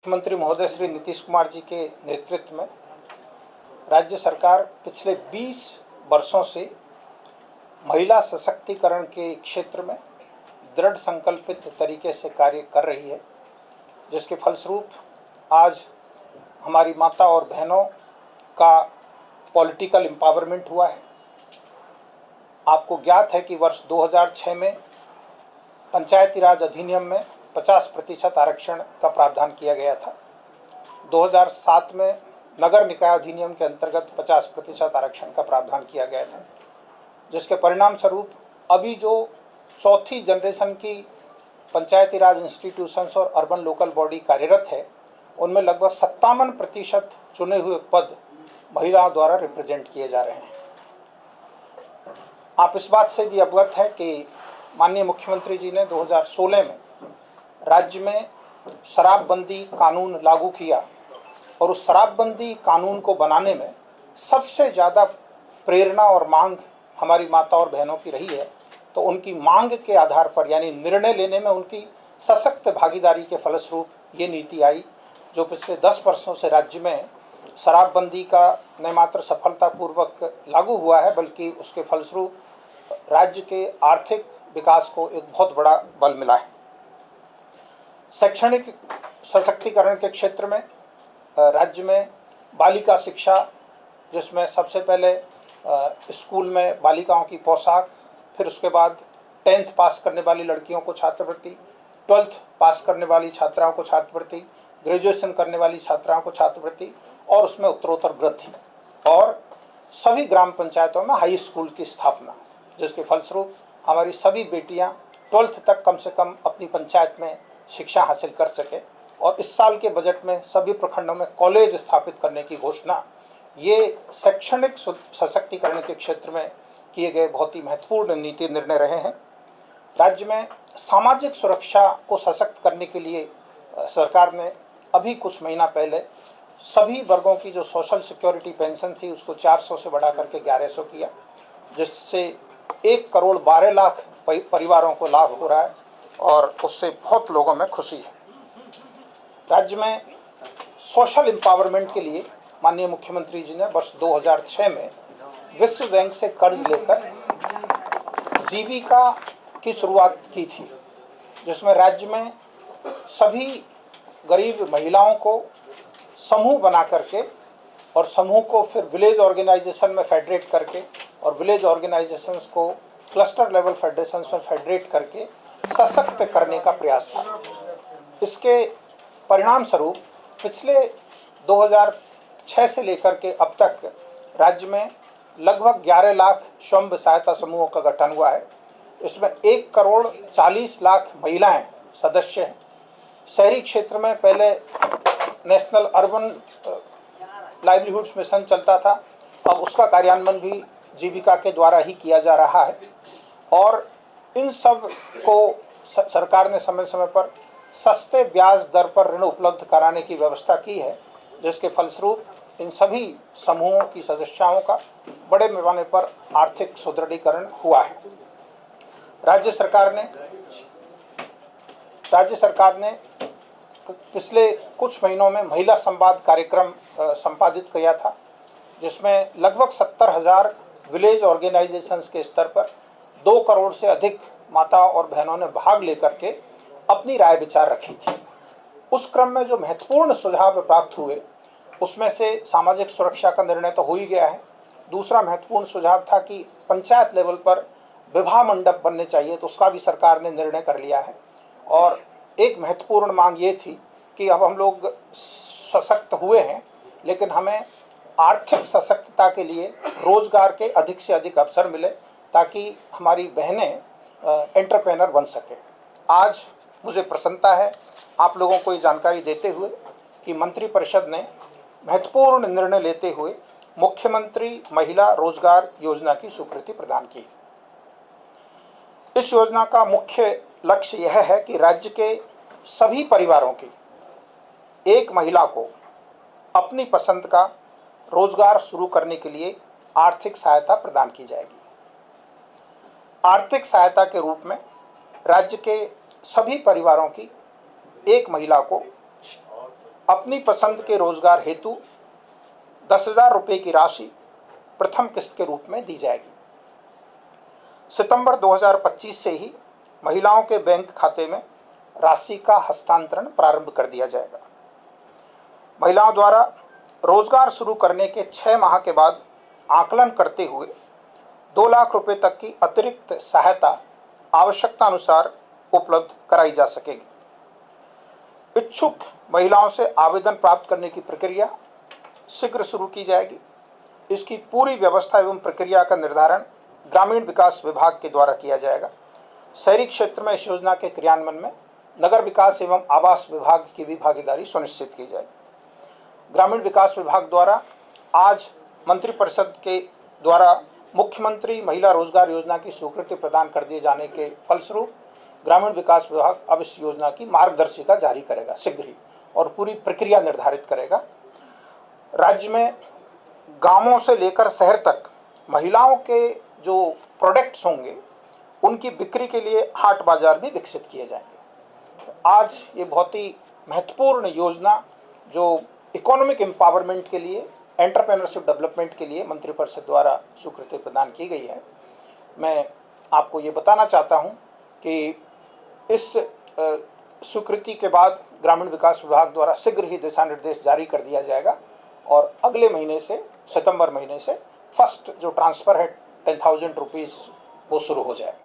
मुख्यमंत्री महोदय श्री नीतीश कुमार जी के नेतृत्व में राज्य सरकार पिछले 20 वर्षों से महिला सशक्तिकरण के क्षेत्र में दृढ़ संकल्पित तरीके से कार्य कर रही है, जिसके फलस्वरूप आज हमारी माता और बहनों का पॉलिटिकल एम्पावरमेंट हुआ है। आपको ज्ञात है कि वर्ष 2006 में पंचायती राज अधिनियम में 50% आरक्षण का प्रावधान किया गया था। 2007 में नगर निकाय अधिनियम के अंतर्गत 50% आरक्षण का प्रावधान किया गया था, जिसके परिणाम स्वरूप अभी जो चौथी जनरेशन की पंचायती राज इंस्टीट्यूशंस और अर्बन लोकल बॉडी कार्यरत है, उनमें लगभग 57% चुने हुए पद महिलाओं द्वारा रिप्रेजेंट किए जा रहे हैं। आप इस बात से भी अवगत हैं कि माननीय मुख्यमंत्री जी ने 2016 में राज्य में शराबबंदी कानून लागू किया और उस शराबबंदी कानून को बनाने में सबसे ज़्यादा प्रेरणा और मांग हमारी माता और बहनों की रही है। तो उनकी मांग के आधार पर, यानी निर्णय लेने में उनकी सशक्त भागीदारी के फलस्वरूप ये नीति आई, जो पिछले 10 वर्षों से राज्य में शराबबंदी का न मात्र सफलतापूर्वक लागू हुआ है, बल्कि उसके फलस्वरूप राज्य के आर्थिक विकास को एक बहुत बड़ा बल मिला है। शैक्षणिक सशक्तिकरण के क्षेत्र में राज्य में बालिका शिक्षा, जिसमें सबसे पहले स्कूल में बालिकाओं की पोशाक, फिर उसके बाद 10th पास करने वाली लड़कियों को छात्रवृत्ति, 12th पास करने वाली छात्राओं को छात्रवृत्ति, ग्रेजुएशन करने वाली छात्राओं को छात्रवृत्ति और उसमें उत्तरोत्तर वृद्धि, और सभी ग्राम पंचायतों में हाई स्कूल की स्थापना, जिसके फलस्वरूप हमारी सभी बेटियां 12th तक कम से कम अपनी पंचायत में शिक्षा हासिल कर सके। और इस साल के बजट में सभी प्रखंडों में कॉलेज स्थापित करने की घोषणा, ये शैक्षणिक सशक्तिकरण के क्षेत्र में किए गए बहुत ही महत्वपूर्ण नीति निर्णय रहे हैं। राज्य में सामाजिक सुरक्षा को सशक्त करने के लिए सरकार ने अभी कुछ महीना पहले सभी वर्गों की जो सोशल सिक्योरिटी पेंशन थी उसको 400 से बढ़ा करके 1100 किया, जिससे 1 करोड़ 12 लाख परिवारों को लाभ हो रहा है और उससे बहुत लोगों में खुशी है। राज्य में सोशल एम्पावरमेंट के लिए माननीय मुख्यमंत्री जी ने वर्ष 2006 में विश्व बैंक से कर्ज लेकर जीविका की शुरुआत की थी, जिसमें राज्य में सभी गरीब महिलाओं को समूह बना करके और समूह को फिर विलेज ऑर्गेनाइजेशन में फेडरेट करके और विलेज ऑर्गेनाइजेशंस को क्लस्टर लेवल फेडरेशंस में फेडरेट करके सशक्त करने का प्रयास था। इसके परिणाम स्वरूप पिछले 2006 से लेकर के अब तक राज्य में लगभग 11 लाख स्वयं सहायता समूहों का गठन हुआ है। इसमें 1 करोड़ 40 लाख महिलाएं सदस्य हैं। शहरी क्षेत्र में पहले नेशनल अर्बन लाइवलीहुड्स मिशन चलता था, अब उसका कार्यान्वयन भी जीविका के द्वारा ही किया जा रहा है और इन सब को सरकार ने समय समय पर सस्ते ब्याज दर पर ऋण उपलब्ध कराने की व्यवस्था की है, जिसके फलस्वरूप इन सभी समूहों की सदस्याओं का बड़े पैमाने पर आर्थिक सुदृढ़ीकरण हुआ है। राज्य सरकार ने पिछले कुछ महीनों में महिला संवाद कार्यक्रम संपादित किया था, जिसमें लगभग 70,000 विलेज ऑर्गेनाइजेशंस के स्तर पर 2 करोड़ से अधिक माताओं और बहनों ने भाग लेकर के अपनी राय विचार रखी थी। उस क्रम में जो महत्वपूर्ण सुझाव प्राप्त हुए, उसमें से सामाजिक सुरक्षा का निर्णय तो हो ही गया है। दूसरा महत्वपूर्ण सुझाव था कि पंचायत लेवल पर विवाह मंडप बनने चाहिए, तो उसका भी सरकार ने निर्णय कर लिया है। और एक महत्वपूर्ण मांग ये थी कि अब हम लोग सशक्त हुए हैं, लेकिन हमें आर्थिक सशक्तता के लिए रोजगार के अधिक से अधिक अवसर मिले, ताकि हमारी बहनें एंटरप्रेन्योर बन सके। आज मुझे प्रसन्नता है आप लोगों को ये जानकारी देते हुए कि मंत्रिपरिषद ने महत्वपूर्ण निर्णय लेते हुए मुख्यमंत्री महिला रोजगार योजना की स्वीकृति प्रदान की। इस योजना का मुख्य लक्ष्य यह है कि राज्य के सभी परिवारों की एक महिला को अपनी पसंद का रोजगार शुरू करने के लिए आर्थिक सहायता प्रदान की जाएगी। आर्थिक सहायता के रूप में राज्य के सभी परिवारों की एक महिला को अपनी पसंद के रोजगार हेतु 10,000 रुपये की राशि प्रथम किस्त के रूप में दी जाएगी। सितंबर 2025 से ही महिलाओं के बैंक खाते में राशि का हस्तांतरण प्रारंभ कर दिया जाएगा। महिलाओं द्वारा रोजगार शुरू करने के 6 माह के बाद आकलन करते हुए 2 लाख रुपए तक की अतिरिक्त सहायता आवश्यकता अनुसार उपलब्ध कराई जा सकेगी। इच्छुक महिलाओं से आवेदन प्राप्त करने की प्रक्रिया शीघ्र शुरू की जाएगी। इसकी पूरी व्यवस्था एवं प्रक्रिया का निर्धारण ग्रामीण विकास विभाग के द्वारा किया जाएगा। शहरी क्षेत्र में इस योजना के क्रियान्वयन में नगर विकास एवं आवास विभाग की भी भागीदारी सुनिश्चित की जाएगी। ग्रामीण विकास विभाग द्वारा आज मंत्रिपरिषद के द्वारा मुख्यमंत्री महिला रोजगार योजना की स्वीकृति प्रदान कर दिए जाने के फलस्वरूप ग्रामीण विकास विभाग अब इस योजना की मार्गदर्शिका जारी करेगा शीघ्र ही और पूरी प्रक्रिया निर्धारित करेगा। राज्य में गांवों से लेकर शहर तक महिलाओं के जो प्रोडक्ट्स होंगे उनकी बिक्री के लिए हाट बाजार भी विकसित किए जाएंगे। तो आज ये बहुत ही महत्वपूर्ण योजना जो इकोनॉमिक एम्पावरमेंट के लिए, एंटरप्रेन्योरशिप डेवलपमेंट के लिए मंत्रिपरिषद द्वारा स्वीकृति प्रदान की गई है। मैं आपको ये बताना चाहता हूँ कि इस स्वीकृति के बाद ग्रामीण विकास विभाग द्वारा शीघ्र ही दिशा निर्देश जारी कर दिया जाएगा और अगले महीने से, सितंबर महीने से फर्स्ट जो ट्रांसफ़र है 10,000 रुपीज़ वो शुरू हो जाएगा।